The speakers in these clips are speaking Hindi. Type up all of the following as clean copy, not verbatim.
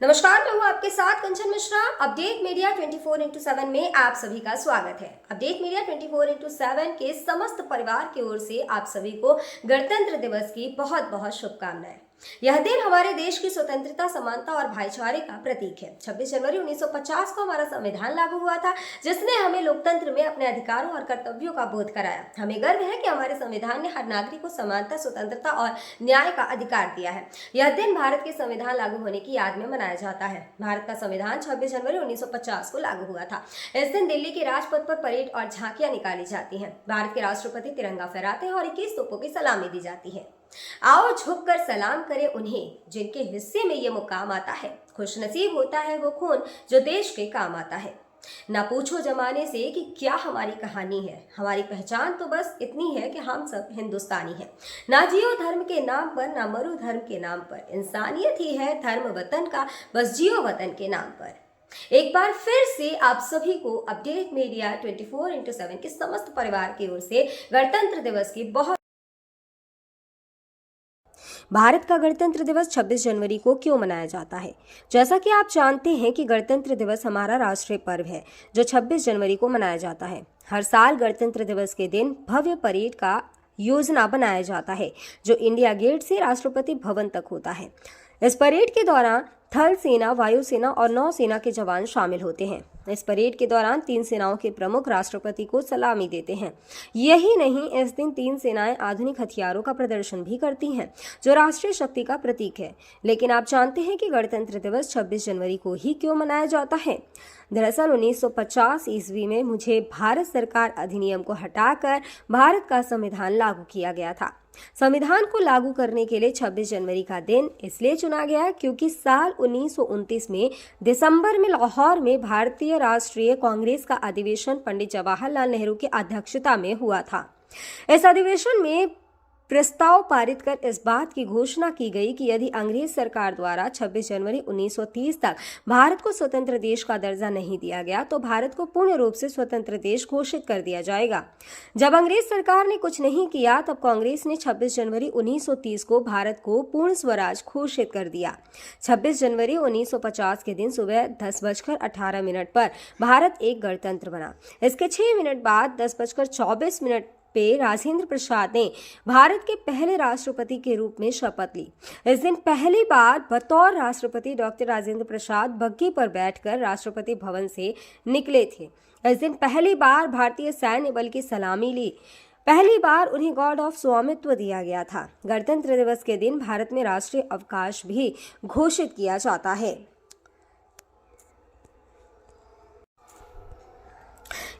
नमस्कार, मैं हूँ आपके साथ कंचन मिश्रा। अपडेट मीडिया 24x7 में आप सभी का स्वागत है। अपडेट मीडिया 24x7 के समस्त परिवार की ओर से आप सभी को गणतंत्र दिवस की बहुत बहुत शुभकामनाएं। यह दिन हमारे देश की स्वतंत्रता, समानता और भाईचारे का प्रतीक है। 26 जनवरी 1950 को हमारा संविधान लागू हुआ था, जिसने हमें लोकतंत्र में अपने अधिकारों और कर्तव्यों का बोध कराया। हमें गर्व है कि हमारे संविधान ने हर नागरिक को समानता, स्वतंत्रता और न्याय का अधिकार दिया है। यह दिन भारत के संविधान लागू होने की याद में मनाया जाता है। भारत का संविधान 26 जनवरी 1950 को लागू हुआ था। इस दिन दिल्ली के राजपथ पर परेड और झांकियां निकाली जाती हैं। भारत के राष्ट्रपति तिरंगा फहराते हैं और 21 तोपों की सलामी दी जाती है। आओ झुककर सलाम करें उन्हें जिनके हिस्से में ये मुकाम आता है। खुशनसीब होता है वो खून जो देश के काम आता है। ना पूछो जमाने से कि क्या हमारी कहानी है, हमारी पहचान तो बस इतनी है कि हम सब हिंदुस्तानी हैं। ना जियो धर्म के नाम पर, ना मरो धर्म के नाम पर, इंसानियत ही है धर्म वतन का, बस जियो वतन के नाम पर। एक बार फिर से आप सभी को अपडेट मीडिया 24x7 के समस्त परिवार की ओर से गणतंत्र दिवस की बहुत। भारत का गणतंत्र दिवस 26 जनवरी को क्यों मनाया जाता है? जैसा कि आप जानते हैं कि गणतंत्र दिवस हमारा राष्ट्रीय पर्व है जो 26 जनवरी को मनाया जाता है। हर साल गणतंत्र दिवस के दिन भव्य परेड का योजना बनाया जाता है जो इंडिया गेट से राष्ट्रपति भवन तक होता है। इस परेड के दौरान थल सेना, वायुसेना और नौसेना के जवान शामिल होते हैं। इस परेड के दौरान तीन सेनाओं के प्रमुख राष्ट्रपति को सलामी देते हैं। यही नहीं, इस दिन तीन सेनाएं आधुनिक हथियारों का प्रदर्शन भी करती हैं जो राष्ट्रीय शक्ति का प्रतीक है। लेकिन आप जानते हैं कि गणतंत्र दिवस 26 जनवरी को ही क्यों मनाया जाता है? दरअसल 1950 ईस्वी में मुझे भारत सरकार अधिनियम को हटाकर भारत का संविधान लागू किया गया था। संविधान को लागू करने के लिए 26 जनवरी का दिन इसलिए चुना गया क्योंकि साल 1929 में दिसंबर में लाहौर में भारतीय राष्ट्रीय कांग्रेस का अधिवेशन पंडित जवाहरलाल नेहरू की अध्यक्षता में हुआ था। इस अधिवेशन में प्रस्ताव पारित कर इस बात की घोषणा की गई कि यदि अंग्रेज सरकार द्वारा 26 जनवरी 1930 तक भारत को स्वतंत्र देश का दर्जा नहीं दिया गया तो भारत को पूर्ण रूप से स्वतंत्र देश घोषित कर दिया जाएगा। जब अंग्रेज सरकार ने कुछ नहीं किया तब कांग्रेस ने 26 जनवरी 1930 को भारत को पूर्ण स्वराज घोषित कर दिया। 26 जनवरी 1950 के दिन सुबह 10:18 पर भारत एक गणतंत्र बना। इसके 6 मिनट बाद 10:24 पे राजेंद्र प्रसाद ने भारत के पहले राष्ट्रपति के रूप में शपथ ली। इस दिन पहली बार बतौर राष्ट्रपति डॉक्टर राजेंद्र प्रसाद बग्घी पर बैठकर राष्ट्रपति भवन से निकले थे। इस दिन पहली बार भारतीय सैन्य बल की सलामी ली। पहली बार उन्हें गॉर्ड ऑफ स्वामित्व दिया गया था। गणतंत्र दिवस के दिन भारत में राष्ट्रीय अवकाश भी घोषित किया जाता है।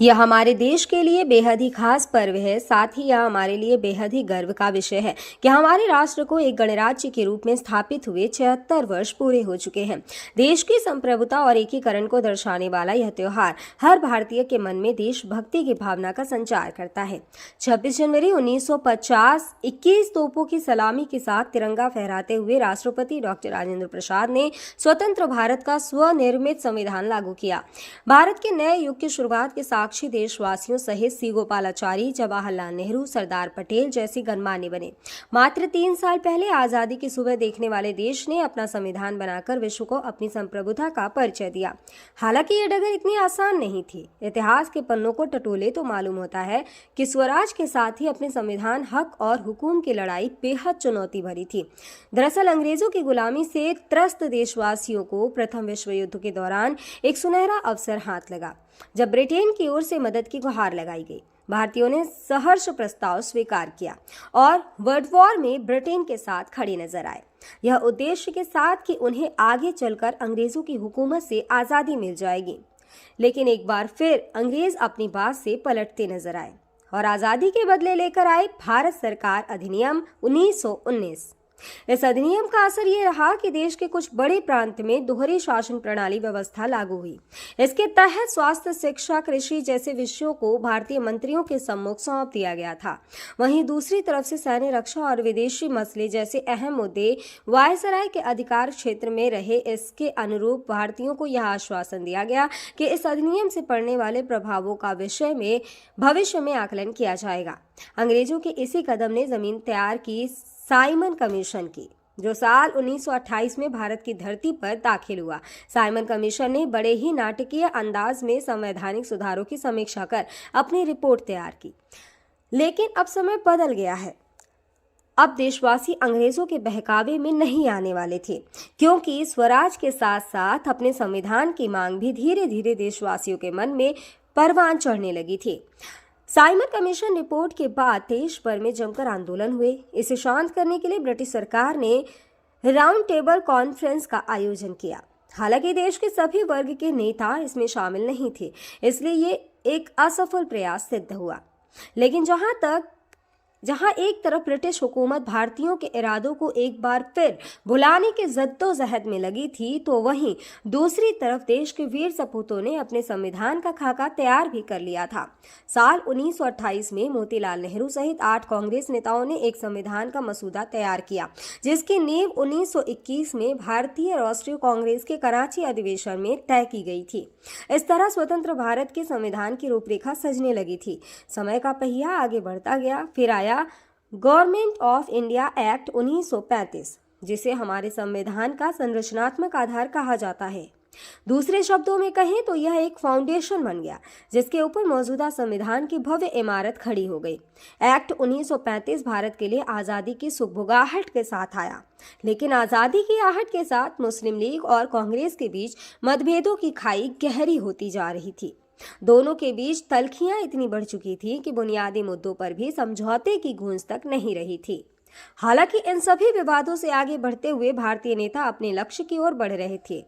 यह हमारे देश के लिए बेहद ही खास पर्व है। साथ ही यह हमारे लिए बेहद ही गर्व का विषय है कि हमारे राष्ट्र को एक गणराज्य के रूप में स्थापित हुए 76 वर्ष पूरे हो चुके हैं। देश की संप्रभुता और एकीकरण को दर्शाने वाला यह त्योहार हर भारतीय के मन में देशभक्ति की भावना का संचार करता है। 26 जनवरी 1950 21 तोपों की सलामी के साथ तिरंगा फहराते हुए राष्ट्रपति डॉक्टर राजेंद्र प्रसाद ने स्वतंत्र भारत का स्वनिर्मित संविधान लागू किया। भारत के नए युग की शुरुआत के साक्षी देशवासियों सहित सी गोपालाचारी, जवाहरलाल नेहरू, सरदार पटेल जैसे गणमान्य बने। मात्र 3 साल पहले आजादी की सुबह देखने वाले देश ने अपना संविधान बनाकर विश्व को अपनी संप्रभुता का परिचय दिया। हालांकि ये डगर इतनी आसान नहीं थी। इतिहास के पन्नों को टटोले तो मालूम होता है कि स्वराज के साथ ही अपने संविधान, हक और हुकूम की लड़ाई बेहद चुनौती भरी थी। दरअसल अंग्रेजों की गुलामी से त्रस्त देशवासियों को प्रथम विश्व युद्ध के दौरान एक सुनहरा अवसर हाथ लगा जब ब्रिटेन की ओर से मदद की गुहार लगाई गई। भारतीयों ने सहर्ष प्रस्ताव स्वीकार किया और वर्ल्ड वॉर में ब्रिटेन के साथ खड़े नजर आए। यह उद्देश्य के साथ कि उन्हें आगे चलकर अंग्रेजों की हुकूमत से आजादी मिल जाएगी। लेकिन एक बार फिर अंग्रेज अपनी बात से पलटते नजर आए और आजादी के बदले लेकर आए भारत सरकार अधिनियम 1919। इस अधिनियम का असर ये रहा कि देश के कुछ बड़े प्रांत में दोहरी शासन प्रणाली व्यवस्था लागू हुई। इसके तहत स्वास्थ्य, शिक्षा, कृषि जैसे विषयों को भारतीय मंत्रियों के सम्मुख सौंप दिया गया था। वहीं दूसरी तरफ से सैन्य, रक्षा और विदेशी मसले जैसे अहम मुद्दे वायसराय के अधिकार क्षेत्र में रहे। इसके अनुरूप भारतीयों को यह आश्वासन दिया गया कि इस अधिनियम से पड़ने वाले प्रभावों का विषय में भविष्य में आकलन किया जाएगा। अंग्रेजों के इसी कदम ने जमीन तैयार की साइमन कमीशन की। जो साल 1928 में भारत की धरती पर दाखिल हुआ। साइमन कमीशन ने बड़े ही नाटकीय अंदाज में संवैधानिक सुधारों की समीक्षा कर अपनी रिपोर्ट तैयार की। लेकिन अब समय बदल गया है। अब देशवासी अंग्रेजों के बहकावे में नहीं आने वाले थे, क्योंकि स्वराज के साथ साथ अपने संविधान की मांग भी धीरे धीरे देशवासियों के मन में परवान चढ़ने लगी थी। साइमन कमीशन रिपोर्ट के बाद देश भर में जमकर आंदोलन हुए। इसे शांत करने के लिए ब्रिटिश सरकार ने राउंड टेबल कॉन्फ्रेंस का आयोजन किया। हालांकि देश के सभी वर्ग के नेता इसमें शामिल नहीं थे, इसलिए ये एक असफल प्रयास सिद्ध हुआ। लेकिन जहां एक तरफ ब्रिटिश हुकूमत भारतीयों के इरादों को एक बार फिर भुलाने के जद्दोजहद में लगी थी, तो वहीं दूसरी तरफ देश के वीर सपूतों ने अपने संविधान का खाका तैयार भी कर लिया था। साल 1928 में मोतीलाल नेहरू सहित 8 कांग्रेस नेताओं ने एक संविधान का मसूदा तैयार किया, जिसकी नींव 1921 में भारतीय राष्ट्रीय कांग्रेस के कराची अधिवेशन में तय की गई थी। इस तरह स्वतंत्र भारत के संविधान की रूपरेखा सजने लगी थी। समय का पहिया आगे बढ़ता गया। फिर आया गवर्नमेंट ऑफ इंडिया एक्ट 1935, जिसे हमारे संविधान का संरचनात्मक आधार कहा जाता है। दूसरे शब्दों में कहें तो यह एक फाउंडेशन बन गया, जिसके ऊपर मौजूदा संविधान की भव्य इमारत खड़ी हो गई। एक्ट 1935 भारत के लिए आज़ादी की सुगबुगाहट के साथ आया, लेकिन आज़ादी की आहट के साथ मुस्लिम लीग और कांग्रेस के बीच मतभेदों की खाई गहरी होती जा रही थी। दोनों के बीच तल्खियां इतनी बढ़ चुकी थी कि बुनियादी मुद्दों पर भी समझौते की गूंज तक नहीं रही थी। हालांकि इन सभी विवादों से आगे बढ़ते हुए भारतीय नेता अपने लक्ष्य की ओर बढ़ रहे थे।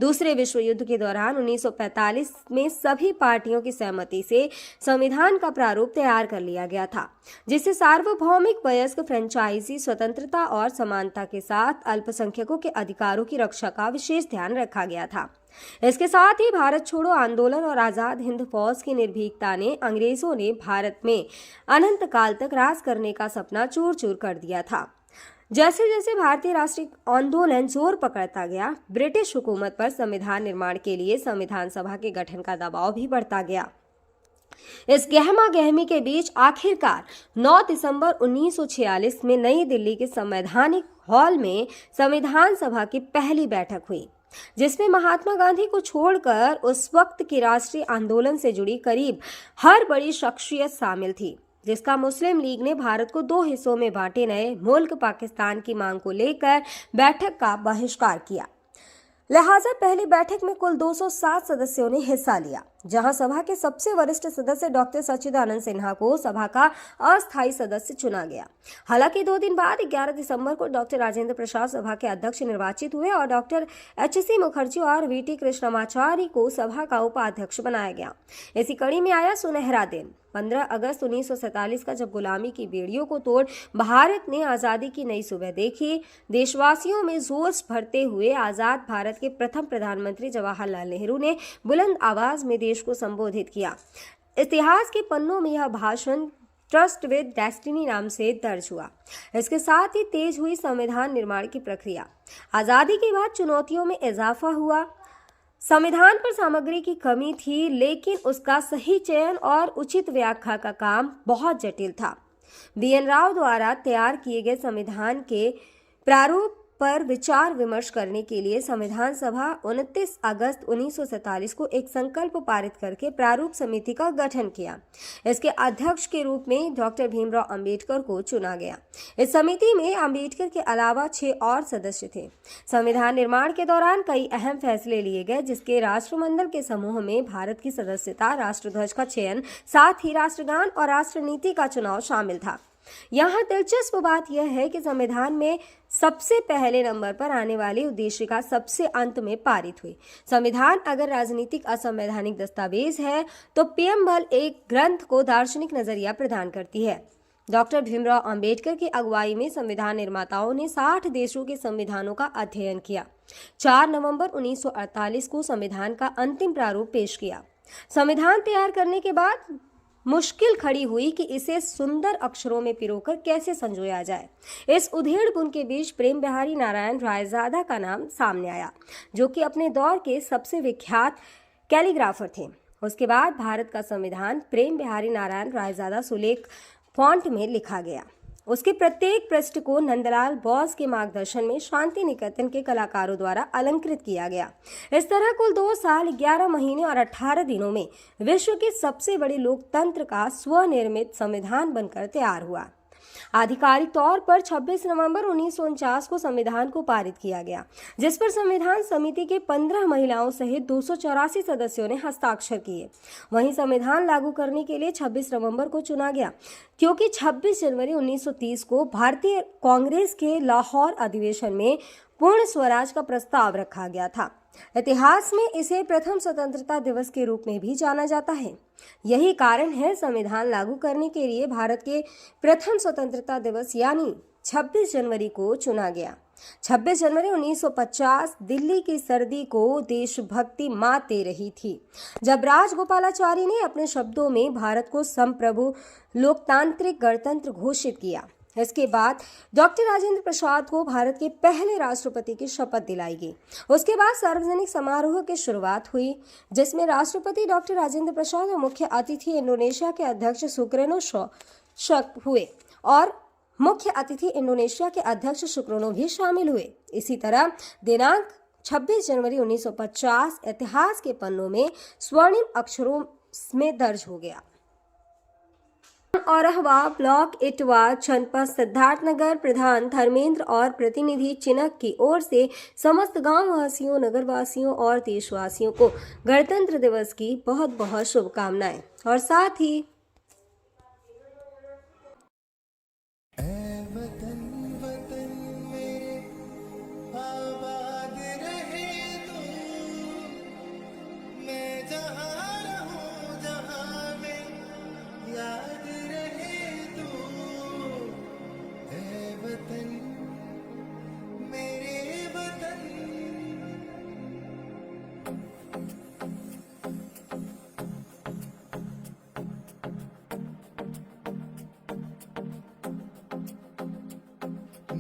दूसरे विश्व युद्ध के दौरान 1945 में सभी पार्टियों की सहमति से संविधान का प्रारूप तैयार कर लिया गया था, जिसे सार्वभौमिक वयस्क फ्रेंचाइजी स्वतंत्रता और समानता के साथ अल्पसंख्यकों के अधिकारों की रक्षा का विशेष ध्यान रखा गया था। इसके साथ ही भारत छोड़ो आंदोलन और आजाद हिंद फौज की निर्भीकता ने अंग्रेजों ने भारत में अनंत काल तक राज करने का सपना चूर चूर कर दिया था। जैसे जैसे भारतीय राष्ट्रीय आंदोलन जोर पकड़ता गया, ब्रिटिश हुकूमत पर संविधान निर्माण के लिए संविधान सभा के गठन का दबाव भी बढ़ता गया। इस गहमा गहमी के बीच आखिरकार 9 दिसंबर 1946 में नई दिल्ली के संवैधानिक हॉल में संविधान सभा की पहली बैठक हुई, जिसमें महात्मा गांधी को छोड़कर उस वक्त के राष्ट्रीय आंदोलन से जुड़ी करीब हर बड़ी शख्सियत शामिल थी, जिसका मुस्लिम लीग ने भारत को 2 हिस्सों में बांटे नए मुल्क पाकिस्तान की मांग को लेकर बैठक का बहिष्कार किया। लिहाजा पहली बैठक में कुल 207 सदस्यों ने हिस्सा लिया, जहां सभा के सबसे वरिष्ठ सदस्य डॉक्टर सच्चिदानंद सिन्हा को सभा का अस्थायी सदस्य चुना गया। हालांकि 2 दिन बाद 11 दिसंबर को डॉक्टर राजेंद्र प्रसाद सभा के अध्यक्ष निर्वाचित हुए और डॉक्टर एच.सी. मुखर्जी और वी.टी. कृष्णमाचारी को सभा का उपाध्यक्ष बनाया गया। इसी कड़ी में आया सुनहरा दिन 15 अगस्त 1947 का, जब गुलामी की बेड़ियों को तोड़ भारत ने आज़ादी की नई सुबह देखी। देशवासियों में जोश भरते हुए आज़ाद भारत के प्रथम प्रधानमंत्री जवाहरलाल नेहरू ने बुलंद आवाज में देश को संबोधित किया। इतिहास के पन्नों में यह भाषण ट्रस्ट विद डेस्टिनी नाम से दर्ज हुआ। इसके साथ ही तेज हुई संविधान निर्माण की प्रक्रिया। आज़ादी के बाद चुनौतियों में इजाफा हुआ। संविधान पर सामग्री की कमी थी, लेकिन उसका सही चयन और उचित व्याख्या का काम बहुत जटिल था। बी.एन. राव द्वारा तैयार किए गए संविधान के प्रारूप पर विचार विमर्श करने के लिए संविधान सभा 29 अगस्त 1947 को एक संकल्प पारित करके प्रारूप समिति का गठन किया। इसके अध्यक्ष के रूप में डॉक्टर भीमराव अंबेडकर को चुना गया। इस समिति में अंबेडकर के अलावा 6 और सदस्य थे। संविधान निर्माण के दौरान कई अहम फैसले लिए गए, जिसके राष्ट्रमंडल के समूह में भारत की सदस्यता, राष्ट्रध्वज का चयन, साथ ही राष्ट्रगान और राष्ट्रनीति का चुनाव शामिल था। यहाँ दिलचस्प बात यह है कि संविधान में सबसे पहले नंबर पर आने वाली उद्देशिका सबसे अंत में पारित हुई। संविधान अगर राजनीतिक असंवैधानिक दस्तावेज है, तो पीएमएल एक ग्रंथ को दार्शनिक नजरिया प्रदान करती है। डॉक्टर भीमराव अंबेडकर की अगुवाई में संविधान निर्माताओं ने 60 देशों के संविधानों का अध्ययन किया। 4 नवंबर 1948 को संविधान का अंतिम प्रारूप पेश किया। संविधान तैयार करने के बाद मुश्किल खड़ी हुई कि इसे सुंदर अक्षरों में पिरोकर कैसे संजोया जाए। इस उधेड़-बुन के बीच प्रेम बिहारी नारायण रायजादा का नाम सामने आया, जो कि अपने दौर के सबसे विख्यात कैलीग्राफर थे। उसके बाद भारत का संविधान प्रेम बिहारी नारायण रायजादा सुलेख फॉन्ट में लिखा गया। उसके प्रत्येक पृष्ठ को नंदलाल बोस के मार्गदर्शन में शांति निकेतन के कलाकारों द्वारा अलंकृत किया गया। इस तरह कुल 2 साल 11 महीने और 18 दिनों में विश्व के सबसे बड़े लोकतंत्र का स्वनिर्मित संविधान बनकर तैयार हुआ। आधिकारिक तौर पर 26 नवंबर 1949 को संविधान को पारित किया गया, जिस पर संविधान समिति के 15 महिलाओं सहित 284 सदस्यों ने हस्ताक्षर किए। वहीं संविधान लागू करने के लिए 26 नवंबर को चुना गया, क्योंकि 26 जनवरी 1930 को भारतीय कांग्रेस के लाहौर अधिवेशन में पूर्ण स्वराज का प्रस्ताव रखा गया था। इतिहास में इसे प्रथम स्वतंत्रता दिवस के रूप में भी जाना जाता है। यही कारण है संविधान लागू करने के लिए भारत के प्रथम स्वतंत्रता दिवस यानी 26 जनवरी को चुना गया। 26 जनवरी 1950 दिल्ली की सर्दी को देशभक्ति मात दे रही थी, जब राजगोपालाचारी ने अपने शब्दों में भारत को संप्रभु लोकतांत्रिक गणतंत्र घोषित किया। इसके बाद डॉक्टर राजेंद्र प्रसाद को भारत के पहले राष्ट्रपति की शपथ दिलाई गई। उसके बाद सार्वजनिक समारोह की शुरुआत हुई, जिसमें राष्ट्रपति डॉक्टर राजेंद्र प्रसाद और मुख्य अतिथि इंडोनेशिया के अध्यक्ष सुकर्नो हुए और मुख्य अतिथि इंडोनेशिया के अध्यक्ष सुकर्नो भी शामिल हुए। इसी तरह दिनांक 26 जनवरी 1950 इतिहास के पन्नों में स्वर्णिम अक्षरों में दर्ज हो गया। औरहवा ब्लॉक इटवा जनपद सिद्धार्थनगर प्रधान धर्मेंद्र और प्रतिनिधि चिनक की ओर से समस्त गांव वासियों, नगर वासियों और देशवासियों को गणतंत्र दिवस की बहुत बहुत शुभकामनाएं। और साथ ही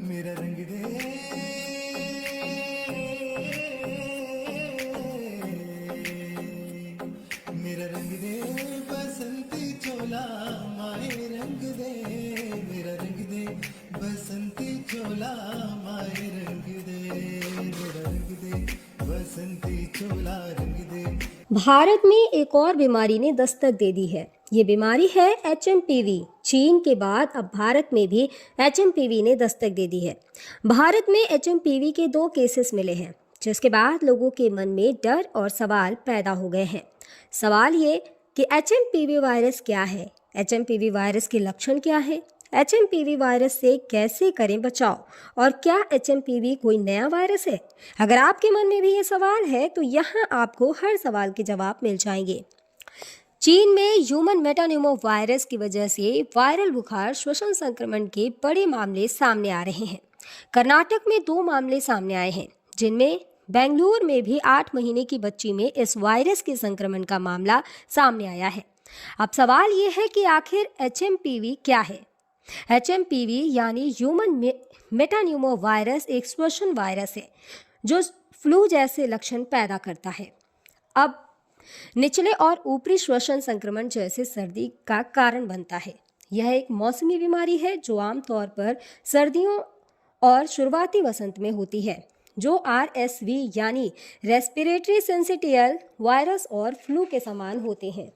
मेरा रंग दे, मेरा रंग दे बसंती चोला माए रंग दे, मेरा रंग दे बसंती चोला माए रंग दे, मेरा रंग दे बसंती चोला रंग दे। भारत में एक और बीमारी ने दस्तक दे दी है। ये बीमारी है HMPV। चीन के बाद अब भारत में भी HMPV ने दस्तक दे दी है। भारत में HMPV के 2 केसेस मिले हैं, जिसके बाद लोगों के मन में डर और सवाल पैदा हो गए हैं। सवाल ये कि HMPV वायरस क्या है, HMPV वायरस के लक्षण क्या है, HMPV वायरस से कैसे करें बचाव और क्या HMPV कोई नया वायरस है। अगर आपके मन में भी ये सवाल है तो यहाँ आपको हर सवाल के जवाब मिल जाएंगे। चीन में ह्यूमन मेटान्यूमो वायरस की वजह से वायरल बुखार श्वसन संक्रमण के बड़े मामले सामने आ रहे हैं। कर्नाटक में 2 मामले सामने आए हैं, जिनमें बेंगलुरु में भी 8 महीने की बच्ची में इस वायरस के संक्रमण का मामला सामने आया है। अब सवाल ये है कि आखिर HMPV क्या है। HMPV यानी ह्यूमन मेटान्यूमो वायरस एक श्वसन वायरस है जो फ्लू जैसे लक्षण पैदा करता है। अब निचले और ऊपरी श्वसन संक्रमण जैसे सर्दी का कारण बनता है। यह एक मौसमी बीमारी है जो आमतौर पर सर्दियों और शुरुआती वसंत में होती है, जो RSV यानी रेस्पिरेटरी सिंसिटियल वायरस और फ्लू के समान होते हैं।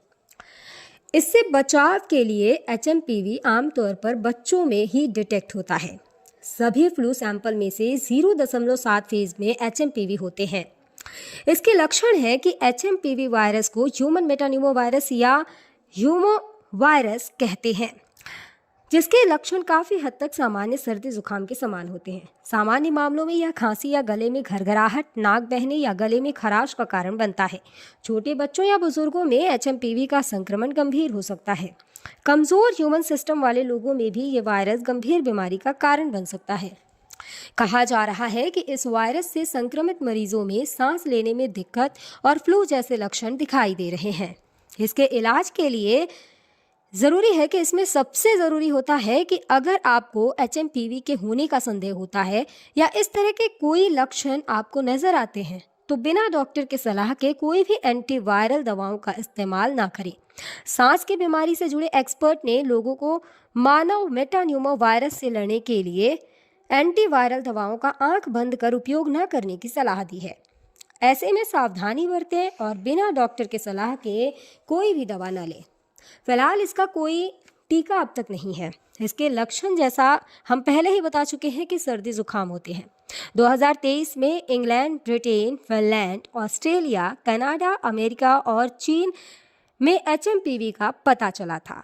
इससे बचाव के लिए HMPV आमतौर पर बच्चों में ही डिटेक्ट होता है। सभी फ्लू सैंपल में से 0.7% में HMPV होते हैं। इसके लक्षण है कि HMPV वायरस को ह्यूमन मेटान्यूमो वायरस या ह्यूमो वायरस कहते हैं, जिसके लक्षण काफ़ी हद तक सामान्य सर्दी जुकाम के समान होते हैं। सामान्य मामलों में यह खांसी या गले में घरघराहट, नाक बहने या गले में खराश का कारण बनता है। छोटे बच्चों या बुजुर्गों में HMPV का संक्रमण गंभीर हो सकता है। कमज़ोर ह्यूमन सिस्टम वाले लोगों में भी ये वायरस गंभीर बीमारी का कारण बन सकता है। कहा जा रहा है कि इस वायरस से संक्रमित मरीजों में सांस लेने में दिक्कत और फ्लू जैसे लक्षण दिखाई दे रहे हैं। इसके इलाज के लिए ज़रूरी है कि इसमें सबसे ज़रूरी होता है कि अगर आपको HMPV के होने का संदेह होता है या इस तरह के कोई लक्षण आपको नज़र आते हैं तो बिना डॉक्टर के सलाह के कोई भी एंटीवायरल दवाओं का इस्तेमाल ना करें। सांस की बीमारी से जुड़े एक्सपर्ट ने लोगों को मानव मेटान्यूमो वायरस से लड़ने के लिए एंटीवायरल दवाओं का आंख बंद कर उपयोग न करने की सलाह दी है। ऐसे में सावधानी बरतें और बिना डॉक्टर के सलाह के कोई भी दवा न लें। फिलहाल इसका कोई टीका अब तक नहीं है। इसके लक्षण जैसा हम पहले ही बता चुके हैं कि सर्दी जुकाम होते हैं। 2023 में England, Britain, Finland, Australia, Canada, America और चीन में HMPV का पता चला था।